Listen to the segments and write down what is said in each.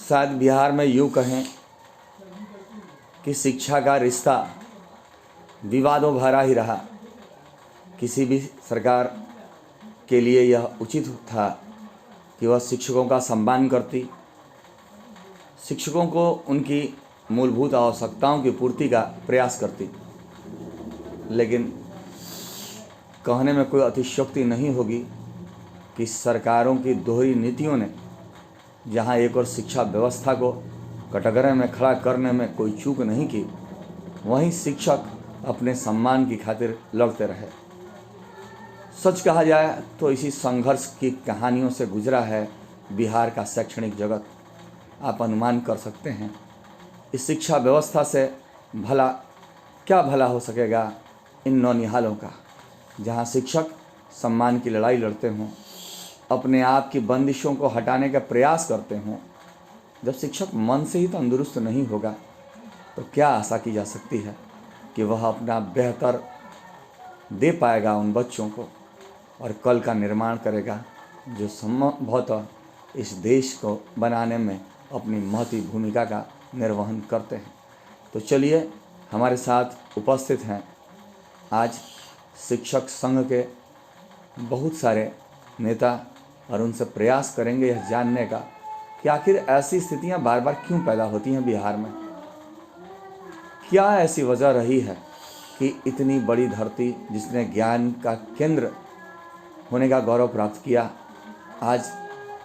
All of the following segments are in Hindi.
शायद बिहार में यूँ कहें कि शिक्षा का रिश्ता विवादों भरा ही रहा। किसी भी सरकार के लिए यह उचित था कि वह शिक्षकों का सम्मान करती, शिक्षकों को उनकी मूलभूत आवश्यकताओं की पूर्ति का प्रयास करती। लेकिन कहने में कोई अतिशयोक्ति नहीं होगी कि सरकारों की दोहरी नीतियों ने जहां एक और शिक्षा व्यवस्था को कटघरे में खड़ा करने में कोई चूक नहीं की, वहीं शिक्षक अपने सम्मान की खातिर लड़ते रहे। सच कहा जाए तो इसी संघर्ष की कहानियों से गुजरा है बिहार का शैक्षणिक जगत। आप अनुमान कर सकते हैं इस शिक्षा व्यवस्था से क्या भला हो सकेगा इन नौनिहालों का, जहां शिक्षक सम्मान की लड़ाई लड़ते हों, अपने आप की बंदिशों को हटाने का प्रयास करते हों। जब शिक्षक मन से ही तंदुरुस्त नहीं होगा तो क्या आशा की जा सकती है कि वह अपना बेहतर दे पाएगा उन बच्चों को और कल का निर्माण करेगा जो संभवतः इस देश को बनाने में अपनी महती भूमिका का निर्वहन करते हैं। तो चलिए, हमारे साथ उपस्थित हैं आज शिक्षक संघ के बहुत सारे नेता और उनसे प्रयास करेंगे यह जानने का कि आखिर ऐसी स्थितियां बार बार क्यों पैदा होती हैं बिहार में। क्या ऐसी वजह रही है कि इतनी बड़ी धरती जिसने ज्ञान का केंद्र होने का गौरव प्राप्त किया, आज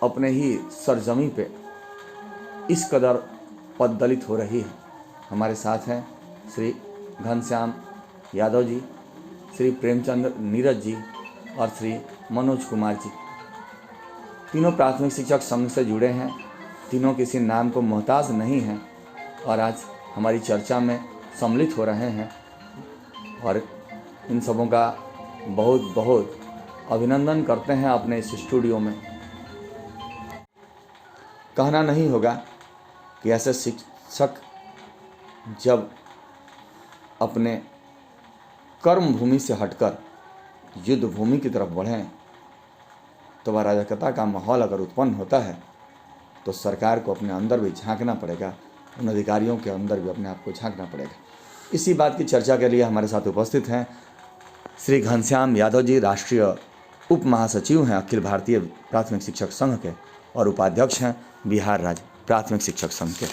अपने ही सरजमी पे इस कदर पददलित हो रही है। हमारे साथ हैं श्री घनश्याम यादव जी, श्री प्रेमचंद नीरज जी और श्री मनोज कुमार जी। तीनों प्राथमिक शिक्षक संघ से जुड़े हैं, तीनों किसी नाम को मोहताज नहीं हैं और आज हमारी चर्चा में सम्मिलित हो रहे हैं और इन सबों का बहुत बहुत अभिनंदन करते हैं अपने इस स्टूडियो में। कहना नहीं होगा कि ऐसे शिक्षक जब अपने कर्म भूमि से हटकर युद्ध भूमि की तरफ बढ़ें तो अराजकता का माहौल अगर उत्पन्न होता है तो सरकार को अपने अंदर भी झांकना पड़ेगा, उन अधिकारियों के अंदर भी अपने आप को झांकना पड़ेगा। इसी बात की चर्चा के लिए हमारे साथ उपस्थित हैं श्री घनश्याम यादव जी, राष्ट्रीय उप महासचिव हैं अखिल भारतीय प्राथमिक शिक्षक संघ के और उपाध्यक्ष हैं बिहार राज्य प्राथमिक शिक्षक संघ के।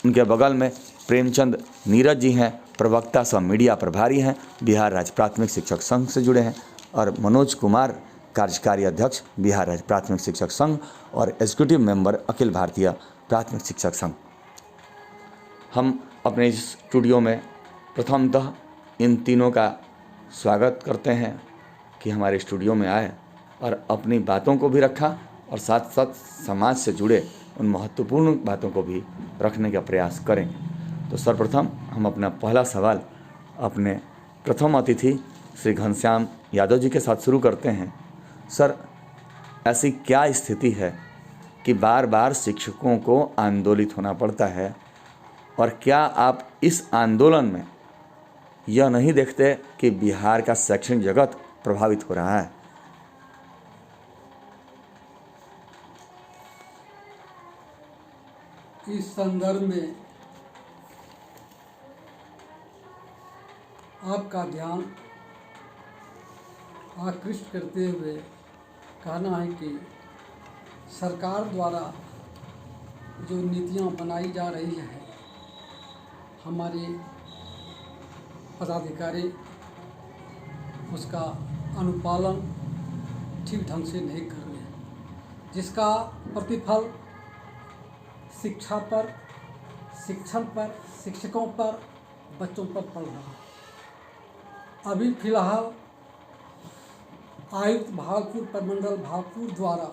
उनके बगल में प्रेमचंद नीरज जी हैं, प्रवक्ता सह मीडिया प्रभारी हैं, बिहार राज्य प्राथमिक शिक्षक संघ से जुड़े हैं, और मनोज कुमार कार्यकारी अध्यक्ष बिहार राज्य प्राथमिक शिक्षक संघ और एग्जीक्यूटिव मेंबर अखिल भारतीय प्राथमिक शिक्षक संघ। हम अपने इस स्टूडियो में प्रथमतः इन तीनों का स्वागत करते हैं कि हमारे स्टूडियो में आए और अपनी बातों को भी रखा और साथ साथ समाज से जुड़े उन महत्वपूर्ण बातों को भी रखने का प्रयास करें। तो सर्वप्रथम हम अपना पहला सवाल अपने प्रथम अतिथि श्री घनश्याम यादव जी के साथ शुरू करते हैं। सर, ऐसी क्या स्थिति है कि बार बार शिक्षकों को आंदोलित होना पड़ता है, और क्या आप इस आंदोलन में यह नहीं देखते कि बिहार का शैक्षणिक जगत प्रभावित हो रहा है? इस संदर्भ में आपका ध्यान आकृष्ट करते हुए कहना है कि सरकार द्वारा जो नीतियां बनाई जा रही हैं, हमारे पदाधिकारी उसका अनुपालन ठीक ढंग से नहीं कर रहे हैं, जिसका प्रतिफल शिक्षा पर, शिक्षण पर, शिक्षकों पर, बच्चों पर पड़ रहा है। अभी फिलहाल आयुक्त भागलपुर प्रमंडल भागलपुर द्वारा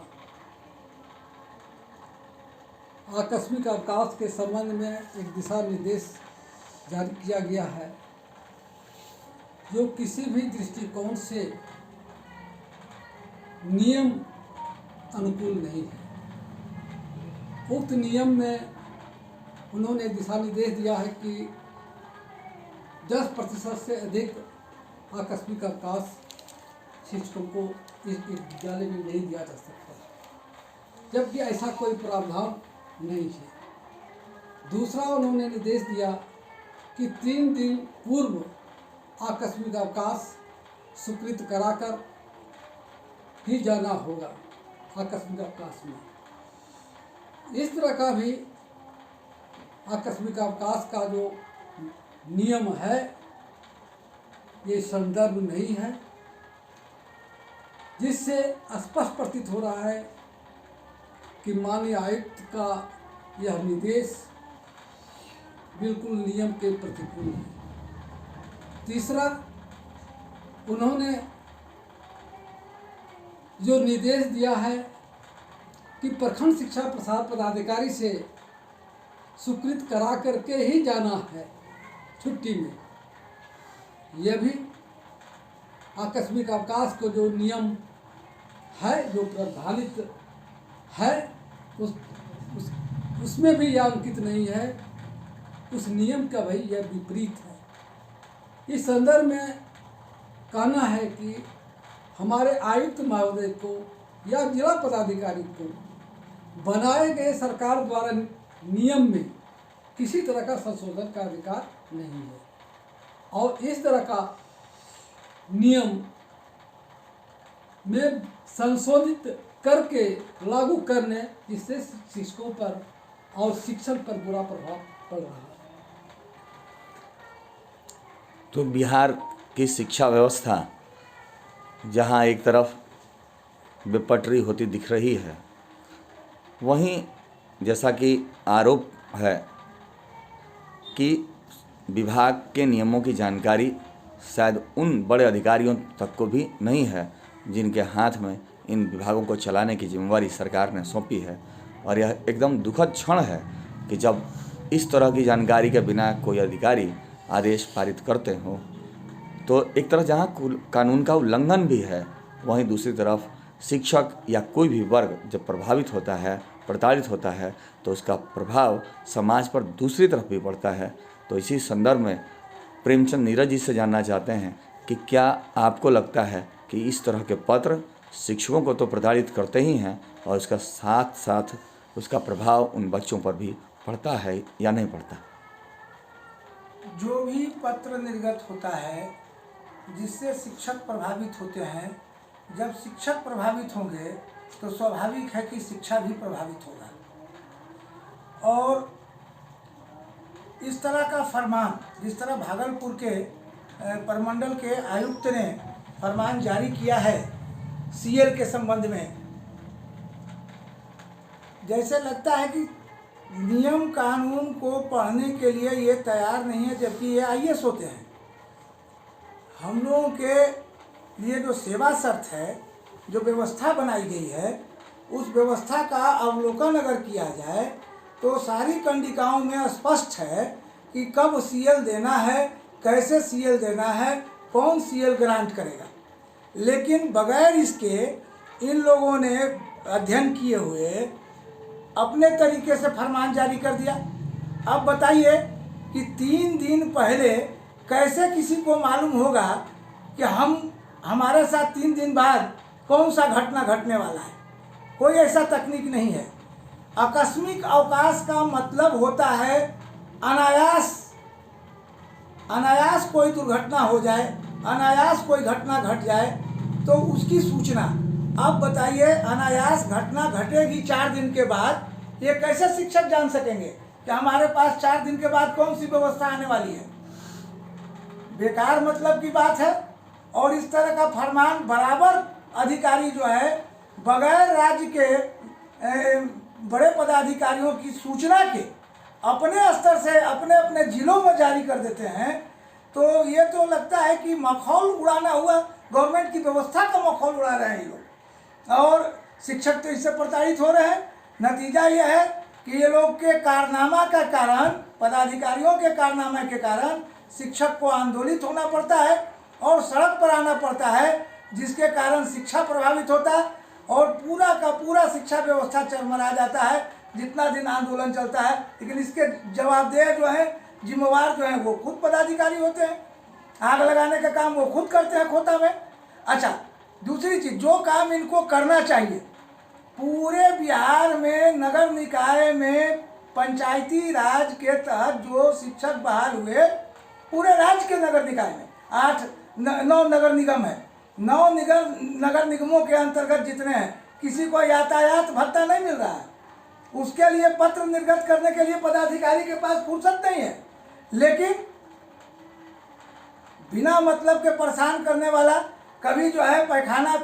आकस्मिक अवकाश के संबंध में एक दिशा निर्देश जारी किया गया है, जो किसी भी दृष्टिकोण से नियम अनुकूल नहीं है। उक्त नियम में उन्होंने दिशा निर्देश दिया है कि 10% से अधिक आकस्मिक अवकाश शिक्षकों को इस विद्यालय में नहीं दिया जा सकता, जबकि ऐसा कोई प्रावधान नहीं है। दूसरा, उन्होंने निर्देश दिया कि 3 दिन पूर्व आकस्मिक अवकाश स्वीकृत कराकर ही जाना होगा आकस्मिक अवकाश में। इस तरह का भी आकस्मिक अवकाश का जो नियम है ये संदर्भ नहीं है, जिससे स्पष्ट प्रतीत हो रहा है कि माननीय आयुक्त का यह निर्देश बिल्कुल नियम के प्रतिकूल है। तीसरा, उन्होंने जो निर्देश दिया है कि प्रखंड शिक्षा प्रसार पदाधिकारी से स्वीकृत करा करके ही जाना है छुट्टी में, यह भी आकस्मिक अवकाश को जो नियम है, जो प्रावधानित है, उसमें भी यह अंकित नहीं है, उस नियम का भाई यह विपरीत है। इस संदर्भ में कहना है कि हमारे आयुक्त महोदय को या जिला पदाधिकारी को बनाए गए सरकार द्वारा नियम में किसी तरह का संशोधन का अधिकार नहीं है, और इस तरह का नियम में संशोधित करके लागू करने, जिससे शिक्षकों पर और शिक्षण पर बुरा प्रभाव पड़ रहा है। तो बिहार की शिक्षा व्यवस्था जहां एक तरफ बेपटरी होती दिख रही है, वहीं जैसा कि आरोप है कि विभाग के नियमों की जानकारी शायद उन बड़े अधिकारियों तक को भी नहीं है जिनके हाथ में इन विभागों को चलाने की जिम्मेवारी सरकार ने सौंपी है। और यह एकदम दुखद क्षण है कि जब इस तरह की जानकारी के बिना कोई अधिकारी आदेश पारित करते हो, तो एक तरफ जहाँ कानून का उल्लंघन भी है, वहीं दूसरी तरफ शिक्षक या कोई भी वर्ग जब प्रभावित होता है, प्रताड़ित होता है, तो उसका प्रभाव समाज पर दूसरी तरफ भी पड़ता है। तो इसी संदर्भ में प्रेमचंद नीरज जी से जानना चाहते हैं कि क्या आपको लगता है कि इस तरह के पत्र शिक्षकों को तो प्रताड़ित करते ही हैं, और उसका साथ साथ उसका प्रभाव उन बच्चों पर भी पड़ता है या नहीं पड़ता? जो भी पत्र निर्गत होता है जिससे शिक्षक प्रभावित होते हैं, जब शिक्षक प्रभावित होंगे तो स्वाभाविक है कि शिक्षा भी प्रभावित होगा। और इस तरह का फरमान, जिस तरह भागलपुर के प्रमंडल के आयुक्त ने फरमान जारी किया है सीएल के संबंध में, जैसे लगता है कि नियम कानून को पढ़ने के लिए ये तैयार नहीं है, जबकि ये आईएएस होते हैं। हम लोगों के लिए जो सेवा शर्त है, जो व्यवस्था बनाई गई है, उस व्यवस्था का अवलोकन अगर किया जाए तो सारी कंडिकाओं में स्पष्ट है कि कब सीएल देना है, कैसे सीएल देना है, कौन सीएल ग्रांट करेगा। लेकिन बगैर इसके इन लोगों ने अध्ययन किए हुए अपने तरीके से फरमान जारी कर दिया। अब बताइए कि 3 दिन पहले कैसे किसी को मालूम होगा कि हमारे साथ 3 दिन बाद कौन सा घटना घटने वाला है। कोई ऐसा तकनीक नहीं है। आकस्मिक अवकाश का मतलब होता है अनायास कोई दुर्घटना हो जाए, अनायास कोई घटना घट जाए तो उसकी सूचना। अब बताइए, अनायास घटना घटेगी 4 दिन के बाद, ये कैसे शिक्षक जान सकेंगे कि हमारे पास 4 दिन के बाद कौन सी व्यवस्था आने वाली है? बेकार मतलब की बात है। और इस तरह का फरमान बराबर अधिकारी जो है बगैर राज्य के बड़े पदाधिकारियों की सूचना के अपने स्तर से अपने अपने जिलों में जारी कर देते हैं। तो ये तो लगता है कि मखौल उड़ाना हुआ, गवर्नमेंट की व्यवस्था का मखौल उड़ा रहे हैं ये लोग, और शिक्षक तो इससे प्रताड़ित हो रहे हैं। नतीजा ये है कि ये लोग के कारनामा का कारण, पदाधिकारियों के कारनामे के कारण शिक्षक को आंदोलित होना पड़ता है और सड़क पर आना पड़ता है, जिसके कारण शिक्षा प्रभावित होता है और पूरा का पूरा शिक्षा व्यवस्था चरमरा जाता है जितना दिन आंदोलन चलता है। लेकिन इसके जवाबदेह जो है, जिम्मेवार जो हैं, वो खुद पदाधिकारी होते हैं। आग लगाने का काम वो खुद करते हैं खोता में। अच्छा, दूसरी चीज़, जो काम इनको करना चाहिए पूरे बिहार में नगर निकाय में पंचायती राज के तहत जो शिक्षक बहाल हुए, पूरे राज्य के नगर निकाय में 9 नगर निगम है, 9 नगर निगमों के अंतर्गत जितने हैं, किसी को यातायात भत्ता नहीं मिल रहा है। उसके लिए पत्र निर्गत करने के लिए पदाधिकारी के पास फुर्सत नहीं है। लेकिन बिना मतलब के परेशान करने वाला, कभी जो है पैखाना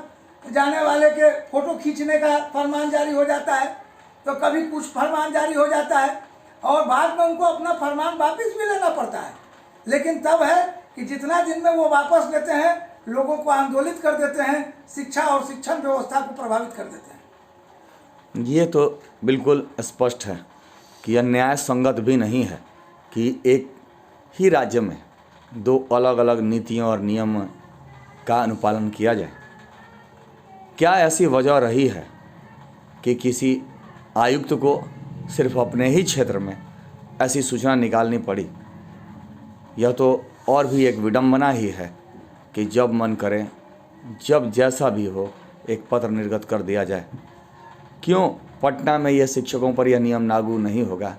जाने वाले के फोटो खींचने का फरमान जारी हो जाता है, तो कभी कुछ फरमान जारी हो जाता है और बाद में उनको अपना फरमान वापस भी लेना पड़ता है। लेकिन तब है कि जितना दिन में वो वापस लेते हैं, लोगों को आंदोलित कर देते हैं, शिक्षा और शिक्षण व्यवस्था को प्रभावित कर देते हैं। ये तो बिल्कुल स्पष्ट है कि यह न्याय संगत भी नहीं है कि एक ही राज्य में 2 अलग अलग नीतियों और नियम का अनुपालन किया जाए। क्या ऐसी वजह रही है कि किसी आयुक्त को सिर्फ अपने ही क्षेत्र में ऐसी सूचना निकालनी पड़ी? यह तो और भी एक विडंबना ही है कि जब मन करे, जब जैसा भी हो, एक पत्र निर्गत कर दिया जाए। क्यों पटना में यह शिक्षकों पर यह नियम लागू नहीं होगा,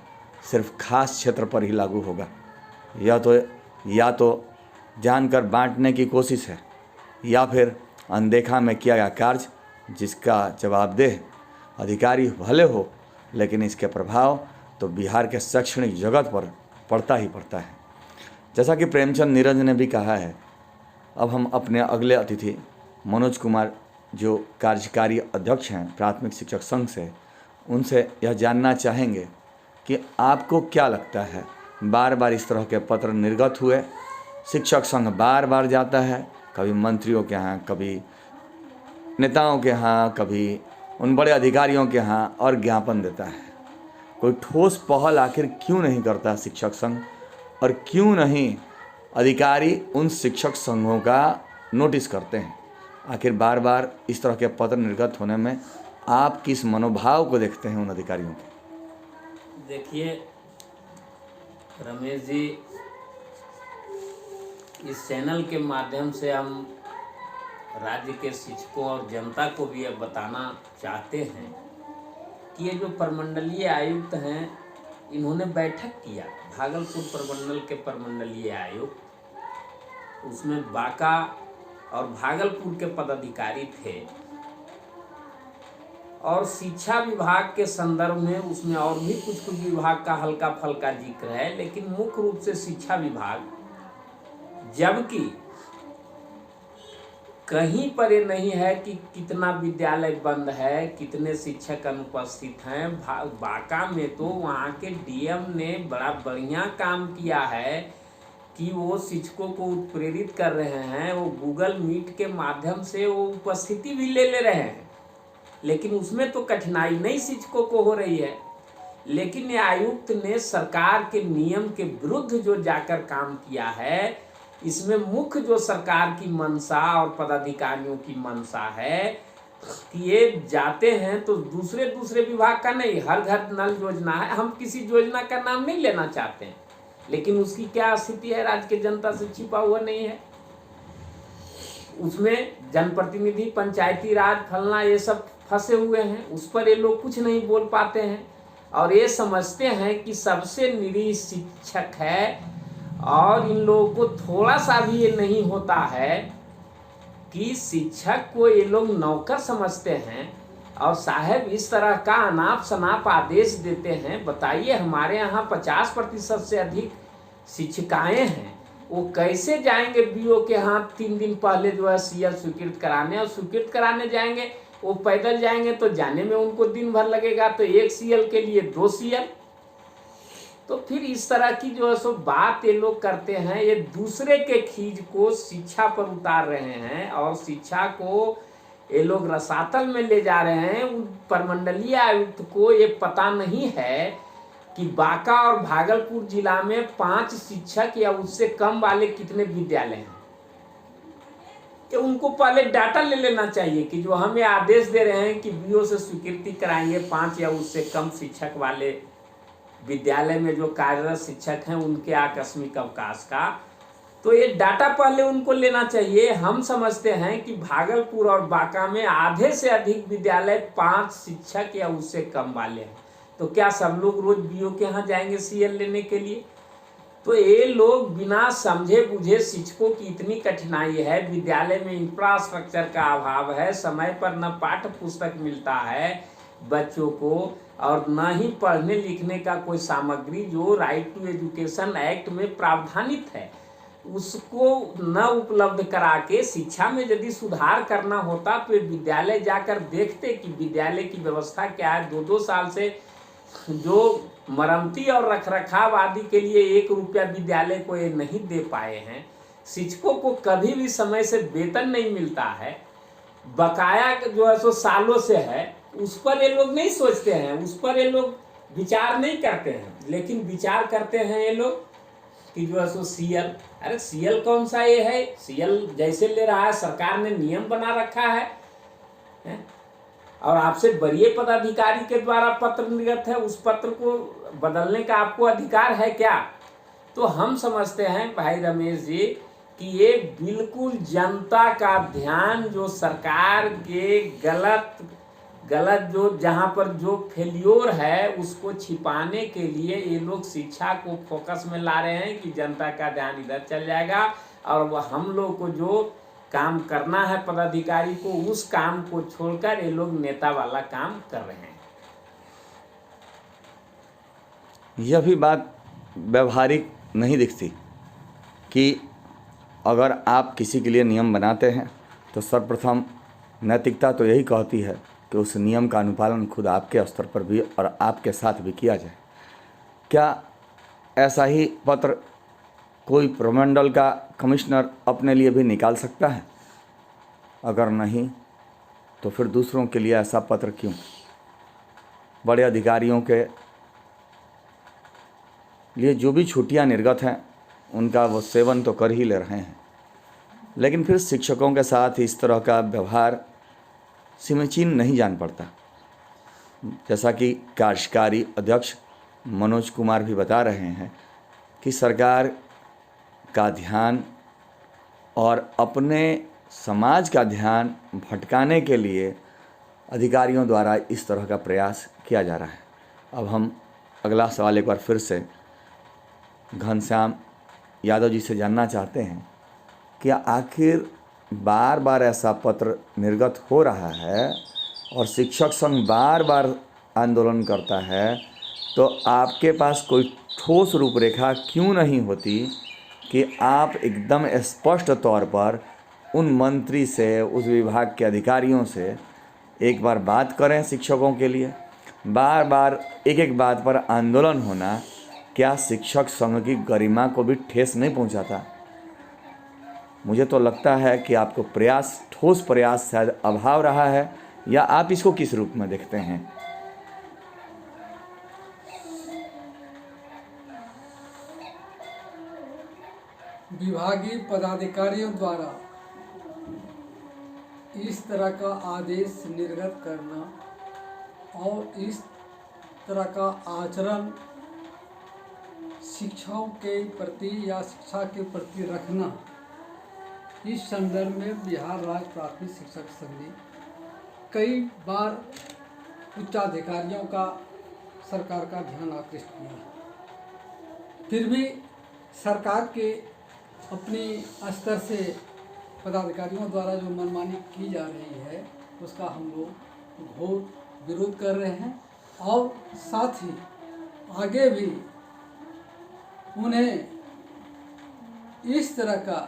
सिर्फ खास क्षेत्र पर ही लागू होगा? या तो जानकर बांटने की कोशिश है, या फिर अनदेखा में किया गया कार्य जिसका जवाबदेह अधिकारी भले हो, लेकिन इसके प्रभाव तो बिहार के शैक्षणिक जगत पर पड़ता ही पड़ता है। जैसा कि प्रेमचंद नीरज ने भी कहा है। अब हम अपने अगले अतिथि मनोज कुमार, जो कार्यकारी अध्यक्ष हैं प्राथमिक शिक्षक संघ से, उनसे यह जानना चाहेंगे कि आपको क्या लगता है, बार बार इस तरह के पत्र निर्गत हुए, शिक्षक संघ बार बार जाता है, कभी मंत्रियों के यहाँ, कभी नेताओं के यहाँ, कभी उन बड़े अधिकारियों के यहाँ, और ज्ञापन देता है। कोई ठोस पहल आखिर क्यों नहीं करता शिक्षक संघ, और क्यों नहीं अधिकारी उन शिक्षक संघों का नोटिस करते हैं? आखिर बार बार इस तरह के पत्र निर्गत होने में आप किस मनोभाव को देखते हैं उन अधिकारियों के? देखिए रमेश जी, इस चैनल के माध्यम से हम राज्य के शिक्षकों और जनता को भी यह बताना चाहते हैं कि ये जो प्रमंडलीय आयुक्त हैं, इन्होंने बैठक किया। भागलपुर प्रमंडल के प्रमंडलीय आयुक्त, उसमें बांका और भागलपुर के पदाधिकारी थे, और शिक्षा विभाग के संदर्भ में उसमें और भी कुछ विभाग का हल्का फल्का जिक्र है, लेकिन मुख्य रूप से शिक्षा विभाग, जबकि कहीं पर ये नहीं है कि कितना विद्यालय बंद है, कितने शिक्षक अनुपस्थित हैं। बांका में तो वहाँ के डीएम ने बड़ा बढ़िया काम किया है कि वो शिक्षकों को उत्प्रेरित कर रहे हैं, वो गूगल मीट के माध्यम से वो उपस्थिति भी ले रहे हैं, लेकिन उसमें तो कठिनाई नहीं शिक्षकों को हो रही है। लेकिन ये आयुक्त ने सरकार के नियम के विरुद्ध जो जाकर काम किया है, इसमें मुख्य जो सरकार की मंशा और पदाधिकारियों की मंशा है कि ये जाते हैं तो दूसरे विभाग का नहीं, हर घर नल योजना है, हम किसी योजना का नाम नहीं लेना चाहते हैं, लेकिन उसकी क्या स्थिति है राज्य की जनता से छिपा हुआ नहीं है। उसमें जनप्रतिनिधि, पंचायती राज, फलना, ये सब फंसे हुए हैं, उस पर ये लोग कुछ नहीं बोल पाते हैं, और ये समझते हैं कि सबसे निरीह शिक्षक है। और इन लोगों को थोड़ा सा भी ये नहीं होता है कि शिक्षक को ये लोग नौकर समझते हैं, और साहब इस तरह का अनाप शनाप आदेश देते हैं। बताइए, हमारे यहाँ 50% से अधिक शिक्षिकाएं हैं, वो कैसे जाएंगे बीओ के यहाँ 3 दिन पहले जो है सीएल स्वीकृत कराने, और स्वीकृत कराने जाएंगे, वो पैदल जाएंगे तो जाने में उनको दिन भर लगेगा, तो 1 सीएल के लिए 2 सीएल। तो फिर इस तरह की जो है सो बात ये लोग करते हैं, ये दूसरे के खींच को शिक्षा पर उतार रहे हैं, और शिक्षा को ये लोग रसातल में ले जा रहे हैं। उन प्रमंडलीय आयुक्त को ये पता नहीं है कि बांका और भागलपुर जिला में 5 शिक्षक या उससे कम वाले कितने विद्यालय हैं। कि उनको पहले डाटा ले लेना चाहिए कि जो हमें आदेश दे रहे हैं कि बीओ से स्वीकृति कराएंगे 5 या उससे कम शिक्षक वाले विद्यालय में जो कार्यरत शिक्षक हैं उनके आकस्मिक अवकाश का, तो ये डाटा पहले उनको लेना चाहिए। हम समझते हैं कि भागलपुर और बांका में आधे से अधिक विद्यालय 5 शिक्षक या उससे कम वाले हैं। तो क्या सब लोग रोज बीओ के यहाँ जाएंगे सीएल लेने के लिए? तो ये लोग बिना समझे बुझे, शिक्षकों की इतनी कठिनाई है, विद्यालय में इंफ्रास्ट्रक्चर का अभाव है, समय पर न पाठ्य पुस्तक मिलता है बच्चों को, और न ही पढ़ने लिखने का कोई सामग्री जो राइट टू एजुकेशन एक्ट में प्रावधानित है उसको न उपलब्ध करा के शिक्षा में यदि सुधार करना होता तो विद्यालय जाकर देखते कि विद्यालय की व्यवस्था क्या है। 2-2 साल से जो मरम्मती और रखरखाव आदि के लिए 1 रुपया विद्यालय को ये नहीं दे पाए हैं। शिक्षकों को कभी भी समय से वेतन नहीं मिलता है, बकाया जो है सो सालों से है, उस पर ये लोग नहीं सोचते हैं, उस पर ये लोग विचार नहीं करते हैं। लेकिन विचार करते हैं ये लोग कि जो है सो सीएल, अरे सीएल कौन सा ये है? सीएल जैसे ले रहा है, सरकार ने नियम बना रखा है और आपसे वरीय पदाधिकारी के द्वारा पत्र निर्गत है, उस पत्र को बदलने का आपको अधिकार है क्या? तो हम समझते हैं भाई रमेश जी कि ये बिल्कुल जनता का ध्यान, जो सरकार के गलत जो जहाँ पर जो फेल्योर है उसको छिपाने के लिए ये लोग शिक्षा को फोकस में ला रहे हैं कि जनता का ध्यान इधर चल जाएगा और वह हम लोग को जो काम करना है पदाधिकारी को, उस काम को छोड़कर ये लोग नेता वाला काम कर रहे हैं। यह भी बात व्यवहारिक नहीं दिखती कि अगर आप किसी के लिए नियम बनाते हैं तो सर्वप्रथम नैतिकता तो यही कहती है कि उस नियम का अनुपालन खुद आपके स्तर पर भी और आपके साथ भी किया जाए। क्या ऐसा ही पत्र कोई प्रमंडल का कमिश्नर अपने लिए भी निकाल सकता है? अगर नहीं तो फिर दूसरों के लिए ऐसा पत्र क्यों? बड़े अधिकारियों के लिए जो भी छुट्टियां निर्गत हैं उनका वो सेवन तो कर ही ले रहे हैं, लेकिन फिर शिक्षकों के साथ इस तरह का व्यवहार सीमाचीन नहीं जान पड़ता। जैसा कि कार्यकारी अध्यक्ष मनोज कुमार भी बता रहे हैं कि सरकार का ध्यान और अपने समाज का ध्यान भटकाने के लिए अधिकारियों द्वारा इस तरह का प्रयास किया जा रहा है। अब हम अगला सवाल एक बार फिर से घनश्याम यादव जी से जानना चाहते हैं कि आखिर बार बार ऐसा पत्र निर्गत हो रहा है और शिक्षक संघ बार बार आंदोलन करता है, तो आपके पास कोई ठोस रूपरेखा क्यों नहीं होती कि आप एकदम स्पष्ट तौर पर उन मंत्री से, उस विभाग के अधिकारियों से एक बार बात करें? शिक्षकों के लिए बार बार एक एक बात पर आंदोलन होना क्या शिक्षक संघ की गरिमा को भी ठेस नहीं पहुंचाता? मुझे तो लगता है कि आपको ठोस प्रयास शायद अभाव रहा है, या आप इसको किस रूप में देखते हैं? विभागीय पदाधिकारियों द्वारा इस तरह का आदेश निर्गत करना और इस तरह का आचरण शिक्षाओं के प्रति या शिक्षा के प्रति रखना, इस संदर्भ में बिहार राज्य प्राथमिक शिक्षक संघ ने कई बार उच्चाधिकारियों का, सरकार का ध्यान आकृष्ट किया। फिर भी सरकार के अपने स्तर से पदाधिकारियों द्वारा जो मनमानी की जा रही है उसका हम लोग घोर विरोध कर रहे हैं और साथ ही आगे भी उन्हें इस तरह का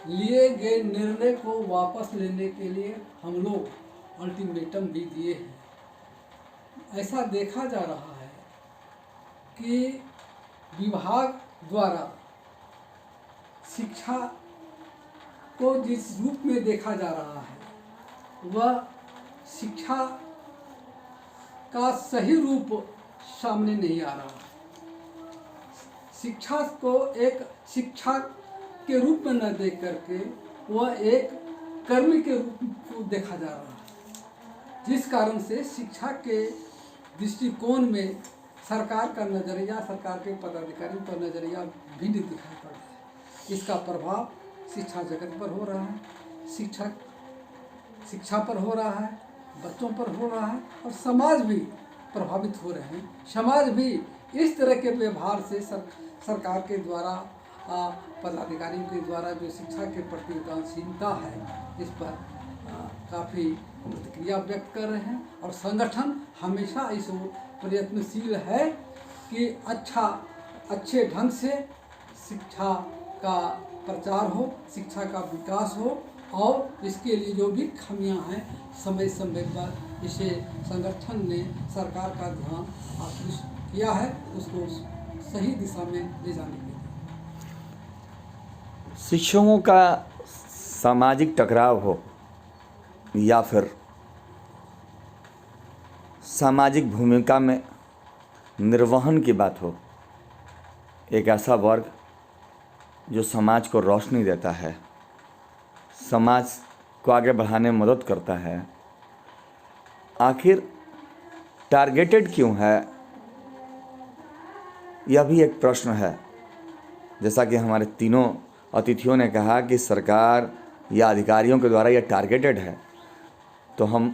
लिए गए निर्णय को वापस लेने के लिए हम लोग अल्टीमेटम भी दिए हैं। ऐसा देखा जा रहा है कि विभाग द्वारा शिक्षा को जिस रूप में देखा जा रहा है वह शिक्षा का सही रूप सामने नहीं आ रहा। शिक्षा को एक शिक्षा के रूप में न देख करके वह एक कर्मी के रूप में देखा जा रहा है, जिस कारण से शिक्षा के दृष्टिकोण में सरकार का नज़रिया, सरकार के पदाधिकारियों का नज़रिया भिन्न दिखाई पड़ रहा है। इसका प्रभाव शिक्षा जगत पर हो रहा है, शिक्षा पर हो रहा है, बच्चों पर हो रहा है और समाज भी प्रभावित हो रहे हैं। समाज भी इस तरह के व्यवहार से सरकार के द्वारा पदाधिकारियों के द्वारा जो शिक्षा के प्रति उदासीनता है इस पर काफ़ी प्रतिक्रिया व्यक्त कर रहे हैं और संगठन हमेशा इस ओर प्रयत्नशील है कि अच्छे ढंग से शिक्षा का प्रचार हो, शिक्षा का विकास हो और इसके लिए जो भी खामियां हैं समय समय पर इसे संगठन ने सरकार का ध्यान आकृष्ट किया है, उसको सही दिशा में ले जाने के लिए। शिक्षकों का सामाजिक टकराव हो या फिर सामाजिक भूमिका में निर्वहन की बात हो, एक ऐसा वर्ग जो समाज को रोशनी देता है, समाज को आगे बढ़ाने में मदद करता है, आखिर टारगेटेड क्यों है, यह भी एक प्रश्न है। जैसा कि हमारे तीनों अतिथियों ने कहा कि सरकार या अधिकारियों के द्वारा यह टारगेटेड है, तो हम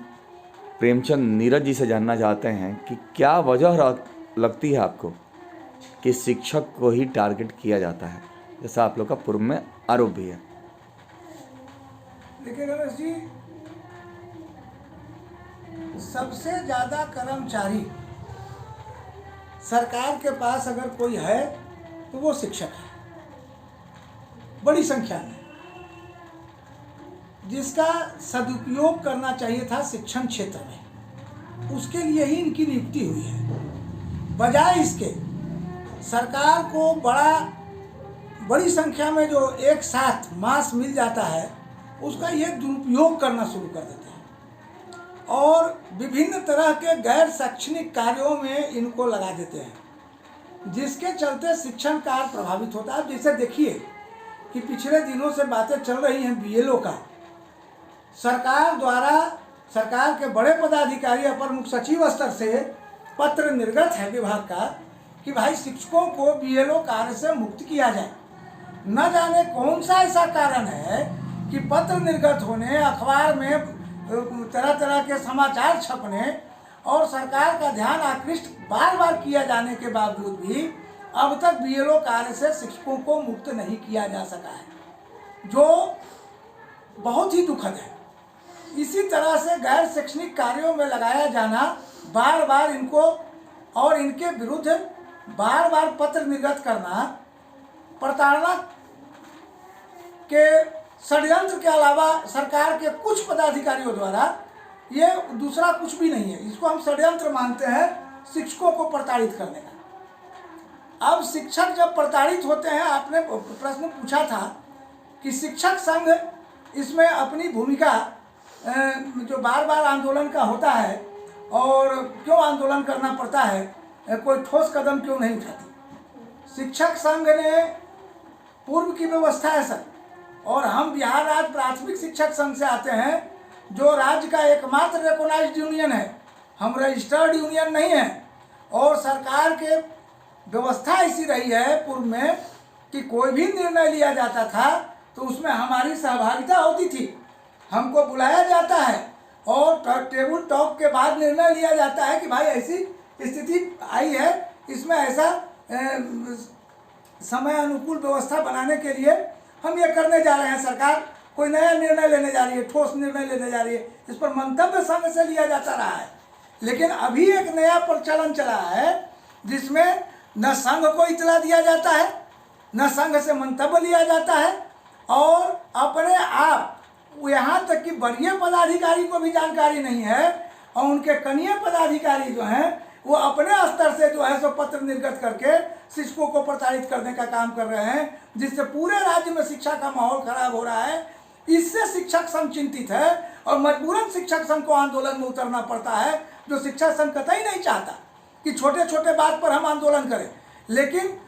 प्रेमचंद नीरज जी से जानना चाहते हैं कि क्या वजह लगती है आपको कि शिक्षक को ही टारगेट किया जाता है, जैसा आप लोग का पूर्व में आरोप भी है। देखिए रमेश जी, सबसे ज़्यादा कर्मचारी सरकार के पास अगर कोई है तो वो शिक्षक है, बड़ी संख्या में, जिसका सदुपयोग करना चाहिए था शिक्षण क्षेत्र में, उसके लिए ही इनकी नियुक्ति हुई है। बजाय इसके सरकार को बड़ी संख्या में जो एक साथ मास मिल जाता है उसका ये दुरुपयोग करना शुरू कर देते हैं और विभिन्न तरह के गैर शैक्षणिक कार्यों में इनको लगा देते हैं, जिसके चलते शिक्षण कार्य प्रभावित होता है। जैसे देखिए कि पिछले दिनों से बातें चल रही हैं बीएलओ का, सरकार द्वारा सरकार के बड़े पदाधिकारी अपर मुख्य सचिव स्तर से पत्र निर्गत है विभाग का कि भाई शिक्षकों को बीएलओ कार्य से मुक्त किया जाए। न जाने कौन सा ऐसा कारण है कि पत्र निर्गत होने, अखबार में तरह तरह के समाचार छपने और सरकार का ध्यान आकृष्ट बार बार किया जाने के बावजूद भी अब तक बीएलओ कार्य से शिक्षकों को मुक्त नहीं किया जा सका है, जो बहुत ही दुखद है। इसी तरह से गैर शैक्षणिक कार्यों में लगाया जाना, बार बार इनको और इनके विरुद्ध बार बार पत्र निर्गत करना, प्रताड़ना के षड्यंत्र के अलावा सरकार के कुछ पदाधिकारियों द्वारा, ये दूसरा कुछ भी नहीं है। इसको हम षड्यंत्र मानते हैं शिक्षकों को प्रताड़ित करने का। अब शिक्षक जब प्रताड़ित होते हैं, आपने प्रश्न पूछा था कि शिक्षक संघ इसमें अपनी भूमिका जो बार बार आंदोलन का होता है और क्यों आंदोलन करना पड़ता है, कोई ठोस कदम क्यों नहीं उठाती। शिक्षक संघ ने पूर्व की व्यवस्था है सर, और हम बिहार राज्य प्राथमिक शिक्षक संघ से आते हैं जो राज्य का एकमात्र रिकॉग्नाइज्ड यूनियन है, हम रजिस्टर्ड यूनियन नहीं है। और सरकार के व्यवस्था ऐसी रही है पूर्व में कि कोई भी निर्णय लिया जाता था तो उसमें हमारी सहभागिता होती थी, हमको बुलाया जाता है और टेबल टॉक के बाद निर्णय लिया जाता है कि भाई ऐसी स्थिति आई है, इसमें ऐसा समय अनुकूल व्यवस्था बनाने के लिए हम ये करने जा रहे हैं। सरकार कोई नया निर्णय लेने जा रही है, ठोस निर्णय लेने जा रही है, इस पर मंतव्य संघ से लिया जाता रहा है। लेकिन अभी एक नया प्रचलन चला है जिसमें न संघ को इतला दिया जाता है, न संघ से मंतव्य लिया जाता है और अपने आप यहाँ तक कि वरीय पदाधिकारी को भी जानकारी नहीं है और उनके कनीय पदाधिकारी जो हैं वो अपने स्तर से जो है सो पत्र निर्गत करके शिक्षकों को प्रताड़ित करने का काम कर रहे हैं, जिससे पूरे राज्य में शिक्षा का माहौल खराब हो रहा है। इससे शिक्षक संघ चिंतित है और मजबूरन शिक्षक संघ को आंदोलन में उतरना पड़ता है, जो शिक्षक संघ कतई नहीं चाहता कि छोटे छोटे बात पर हम आंदोलन करें। लेकिन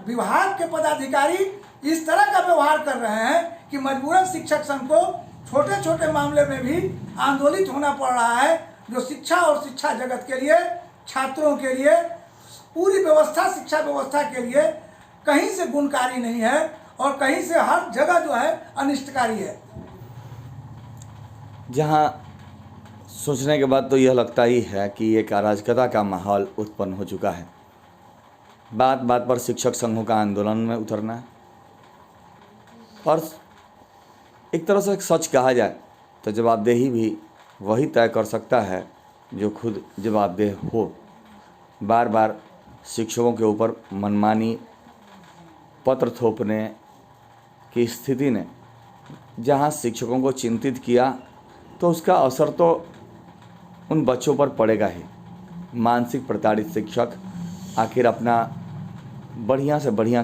विभाग के पदाधिकारी इस तरह का व्यवहार कर रहे हैं कि मजबूरन शिक्षक संघ को छोटे छोटे मामले में भी आंदोलित होना पड़ रहा है, जो शिक्षा और शिक्षा जगत के लिए, छात्रों के लिए, पूरी व्यवस्था, शिक्षा व्यवस्था के लिए कहीं से गुणकारी नहीं है और कहीं से हर जगह जो है अनिष्टकारी है। जहाँ सोचने के बाद तो यह लगता ही है कि एक अराजकता का माहौल उत्पन्न हो चुका है। बात बात पर शिक्षक संघों का आंदोलन में उतरना है, और एक तरह से सच कहा जाए तो जवाबदेही भी वही तय कर सकता है जो खुद जवाबदेह हो। बार बार शिक्षकों के ऊपर मनमानी पत्र थोपने की स्थिति ने जहां शिक्षकों को चिंतित किया, तो उसका असर तो उन बच्चों पर पड़ेगा ही। मानसिक प्रताड़ित शिक्षक आखिर अपना बढ़िया से बढ़िया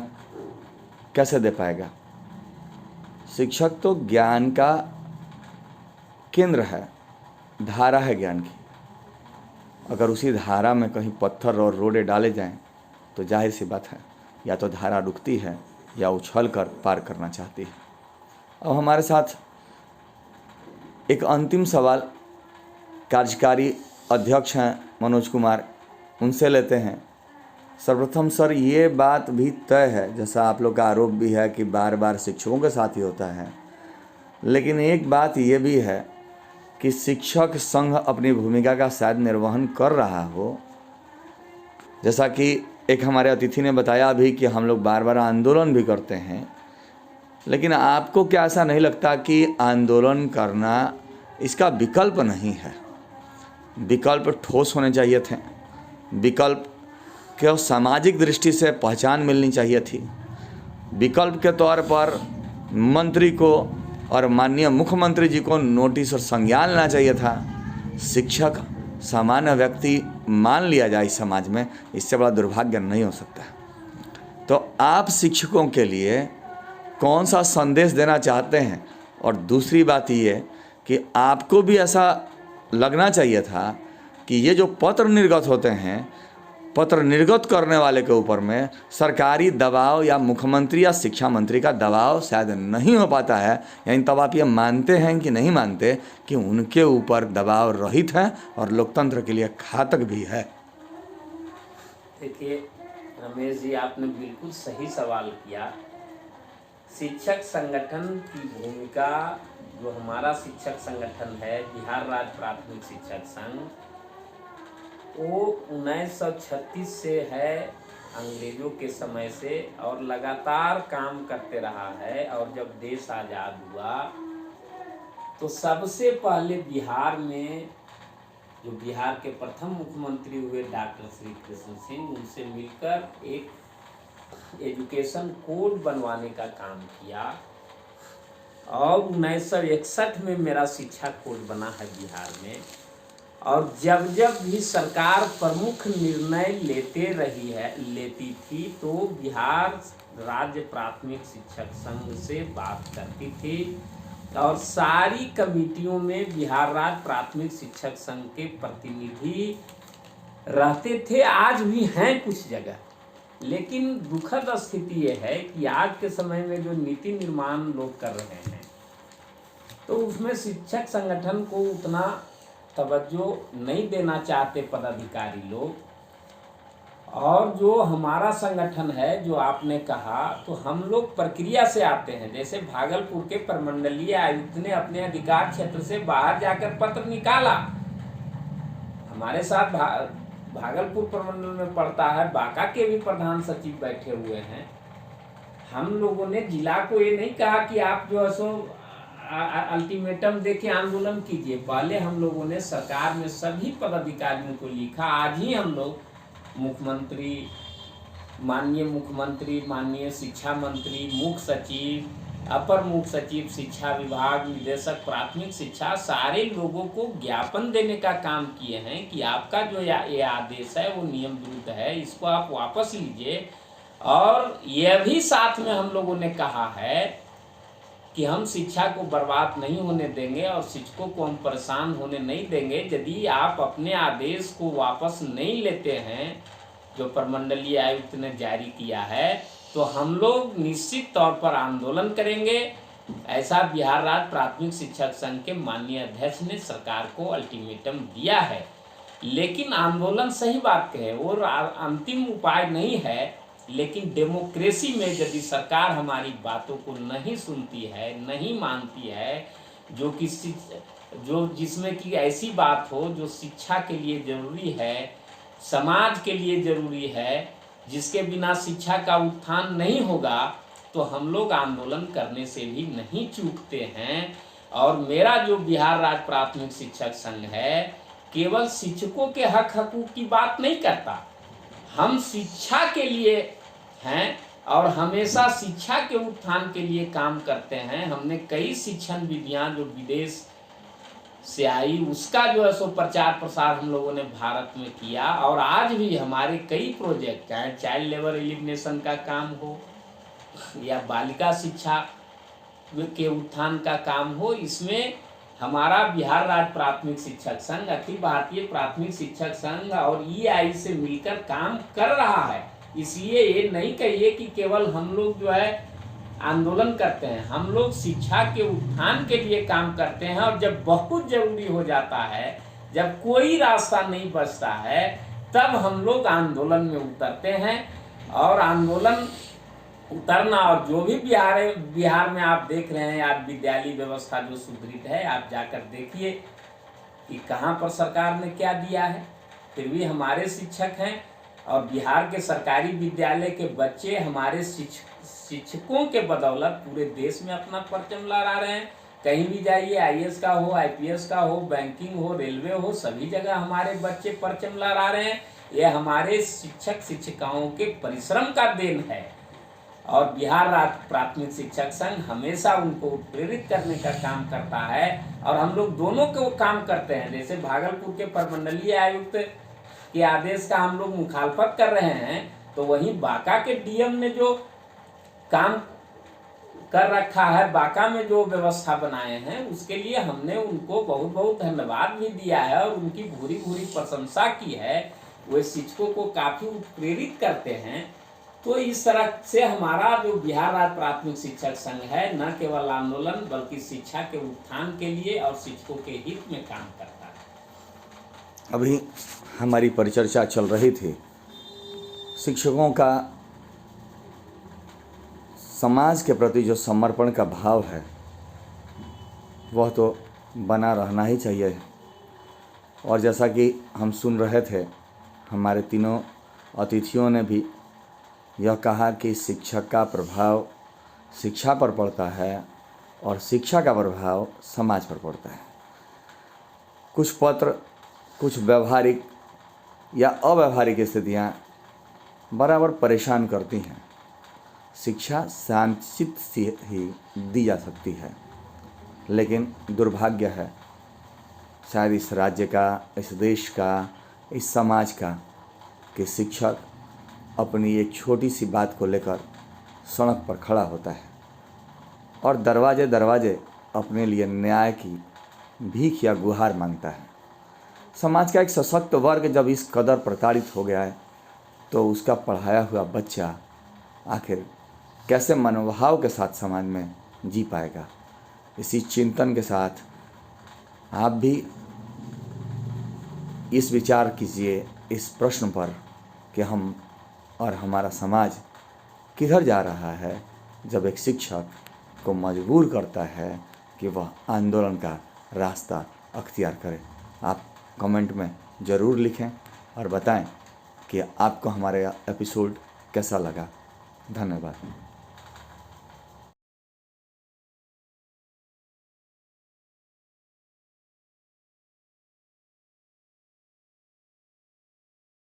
कैसे दे पाएगा। शिक्षक तो ज्ञान का केंद्र है, धारा है ज्ञान की। अगर उसी धारा में कहीं पत्थर और रोड़े डाले जाएं तो जाहिर सी बात है, या तो धारा रुकती है या उछल कर पार करना चाहती है। अब हमारे साथ एक अंतिम सवाल कार्यकारी अध्यक्ष हैं मनोज कुमार, उनसे लेते हैं। सर्वप्रथम सर, ये बात भी तय है, जैसा आप लोग का आरोप भी है कि बार बार शिक्षकों के साथ ही होता है, लेकिन एक बात ये भी है कि शिक्षक संघ अपनी भूमिका का शायद निर्वहन कर रहा हो। जैसा कि एक हमारे अतिथि ने बताया भी कि हम लोग बार बार आंदोलन भी करते हैं, लेकिन आपको क्या ऐसा नहीं लगता कि आंदोलन करना इसका विकल्प नहीं है? विकल्प ठोस होने चाहिए थे, विकल्प के सामाजिक दृष्टि से पहचान मिलनी चाहिए थी। विकल्प के तौर पर मंत्री को और माननीय मुख्यमंत्री जी को नोटिस और संज्ञान लेना चाहिए था। शिक्षक सामान्य व्यक्ति मान लिया जाए इस समाज में, इससे बड़ा दुर्भाग्य नहीं हो सकता। तो आप शिक्षकों के लिए कौन सा संदेश देना चाहते हैं? और दूसरी बात ये कि आपको भी ऐसा लगना चाहिए था कि ये जो पत्र निर्गत होते हैं, पत्र निर्गत करने वाले के ऊपर में सरकारी दबाव या मुख्यमंत्री या शिक्षा मंत्री का दबाव शायद नहीं हो पाता है। यानी तब आप ये मानते हैं कि नहीं मानते कि उनके ऊपर दबाव रहित है और लोकतंत्र के लिए घातक भी है? देखिए रमेश जी, आपने बिल्कुल सही सवाल किया। शिक्षक संगठन की भूमिका, जो हमारा शिक्षक संगठन है बिहार राज्य प्राथमिक शिक्षक संघ, वो 1936 से है, अंग्रेजों के समय से, और लगातार काम करते रहा है। और जब देश आज़ाद हुआ तो सबसे पहले बिहार में जो बिहार के प्रथम मुख्यमंत्री हुए डॉक्टर श्री कृष्ण सिंह, उनसे मिलकर एक एजुकेशन कोड बनवाने का काम किया। और 1961 में मेरा शिक्षा कोड बना है बिहार में। और जब जब भी सरकार प्रमुख निर्णय लेती थी तो बिहार राज्य प्राथमिक शिक्षक संघ से बात करती थी, और सारी कमेटियों में बिहार राज्य प्राथमिक शिक्षक संघ के प्रतिनिधि रहते थे, आज भी हैं कुछ जगह। लेकिन दुखद स्थिति ये है कि आज के समय में जो नीति निर्माण लोग कर रहे हैं, तो उसमें शिक्षक संगठन को उतना तवज्जो नहीं देना चाहते पदाधिकारी लोग। और जो हमारा संगठन है, जो आपने कहा, तो हम लोग प्रक्रिया से आते हैं। जैसे भागलपुर के प्रमंडलीय आयुक्त ने अपने अधिकार क्षेत्र से बाहर जाकर पत्र निकाला। हमारे साथ भागलपुर प्रमंडल में पड़ता है, बांका के भी प्रधान सचिव बैठे हुए हैं। हम लोगों ने जिला को ये नहीं कहा कि आप जो है सो अल्टीमेटम देके आंदोलन कीजिए। पहले हम लोगों ने सरकार में सभी पदाधिकारियों को लिखा। आज ही हम लोग मुख्यमंत्री, माननीय मुख्यमंत्री, माननीय शिक्षा मंत्री, मुख्य सचिव, अपर मुख्य सचिव शिक्षा विभाग, निदेशक प्राथमिक शिक्षा, सारे लोगों को ज्ञापन देने का काम किए हैं कि आपका जो ये आदेश है वो नियम विरुद्ध है, इसको आप वापस लीजिए। और यह भी साथ में हम लोगों ने कहा है कि हम शिक्षा को बर्बाद नहीं होने देंगे और शिक्षकों को हम परेशान होने नहीं देंगे। यदि आप अपने आदेश को वापस नहीं लेते हैं जो प्रमंडलीय आयुक्त ने जारी किया है, तो हम लोग निश्चित तौर पर आंदोलन करेंगे। ऐसा बिहार राज्य प्राथमिक शिक्षक संघ के माननीय अध्यक्ष ने सरकार को अल्टीमेटम दिया है। लेकिन आंदोलन, सही बात कहे, वो अंतिम उपाय नहीं है। लेकिन डेमोक्रेसी में यदि सरकार हमारी बातों को नहीं सुनती है, नहीं मानती है, जो जिसमें कि ऐसी बात हो जो शिक्षा के लिए जरूरी है, समाज के लिए जरूरी है, जिसके बिना शिक्षा का उत्थान नहीं होगा, तो हम लोग आंदोलन करने से भी नहीं चूकते हैं। और मेरा जो बिहार राज्य प्राथमिक शिक्षक संघ है, केवल शिक्षकों के हक हकूक की बात नहीं करता, हम शिक्षा के लिए हैं और हमेशा शिक्षा के उत्थान के लिए काम करते हैं। हमने कई शिक्षण विधियां जो विदेश से आई, उसका जो है सो प्रचार प्रसार हम लोगों ने भारत में किया। और आज भी हमारे कई प्रोजेक्ट, चाहे चाइल्ड लेबर एलिमिनेशन का काम हो या बालिका शिक्षा के उत्थान का काम हो, इसमें हमारा बिहार राज्य प्राथमिक शिक्षक संघ, अखिल भारतीय प्राथमिक शिक्षक संघ और EI से मिलकर काम कर रहा है। इसलिए ये नहीं कहिए कि केवल हम लोग जो है आंदोलन करते हैं, हम लोग शिक्षा के उत्थान के लिए काम करते हैं। और जब बहुत जरूरी हो जाता है, जब कोई रास्ता नहीं बचता है, तब हम लोग आंदोलन में उतरते हैं। और आंदोलन उतरना, और जो भी बिहार में आप देख रहे हैं आज विद्यालय व्यवस्था जो सुदृढ़ है, आप जाकर देखिए कि कहाँ पर सरकार ने क्या दिया है। फिर भी हमारे शिक्षक हैं और बिहार के सरकारी विद्यालय के बच्चे हमारे शिक्षकों के बदौलत पूरे देश में अपना परचम लहरा रहे हैं। कहीं भी जाइए, IAS का हो, IPS का हो, बैंकिंग हो, रेलवे हो, सभी जगह हमारे बच्चे परचम लहरा रहे हैं। ये हमारे शिक्षक शिक्षिकाओं के परिश्रम का देन है। और बिहार राज्य प्राथमिक शिक्षक संघ हमेशा उनको प्रेरित करने का काम करता है। और हम लोग दोनों को काम करते हैं। जैसे भागलपुर के प्रमंडलीय आयुक्त के आदेश का हम लोग मुखालफत कर रहे हैं, तो वहीं बांका के DM ने जो काम कर रखा है, बांका में जो व्यवस्था बनाए हैं, उसके लिए हमने उनको बहुत बहुत धन्यवाद भी दिया है और उनकी भूरी भूरी प्रशंसा की है। वे शिक्षकों को काफ़ी प्रेरित करते हैं। तो इस तरह से हमारा जो बिहार राज्य प्राथमिक शिक्षक संघ है, न केवल आंदोलन बल्कि शिक्षा के उत्थान के लिए और शिक्षकों के हित में काम करता है। अभी हमारी परिचर्चा चल रही थी, शिक्षकों का समाज के प्रति जो समर्पण का भाव है वह तो बना रहना ही चाहिए। और जैसा कि हम सुन रहे थे, हमारे तीनों अतिथियों ने भी यह कहा कि शिक्षक का प्रभाव शिक्षा पर पड़ता है और शिक्षा का प्रभाव समाज पर पड़ता है। कुछ पत्र, कुछ व्यवहारिक या अव्यवहारिक स्थितियाँ बराबर परेशान करती हैं। शिक्षा शांतचित्त से ही दी जा सकती है, लेकिन दुर्भाग्य है शायद इस राज्य का, इस देश का, इस समाज का, कि शिक्षक अपनी एक छोटी सी बात को लेकर सड़क पर खड़ा होता है और दरवाजे दरवाजे अपने लिए न्याय की भीख या गुहार मांगता है। समाज का एक सशक्त वर्ग जब इस कदर प्रताड़ित हो गया है, तो उसका पढ़ाया हुआ बच्चा आखिर कैसे मनोभाव के साथ समाज में जी पाएगा। इसी चिंतन के साथ आप भी इस विचार कीजिए इस प्रश्न पर कि हम और हमारा समाज किधर जा रहा है, जब एक शिक्षक को मजबूर करता है कि वह आंदोलन का रास्ता अख्तियार करे। आप कमेंट में ज़रूर लिखें और बताएं कि आपको हमारे एपिसोड कैसा लगा। धन्यवाद।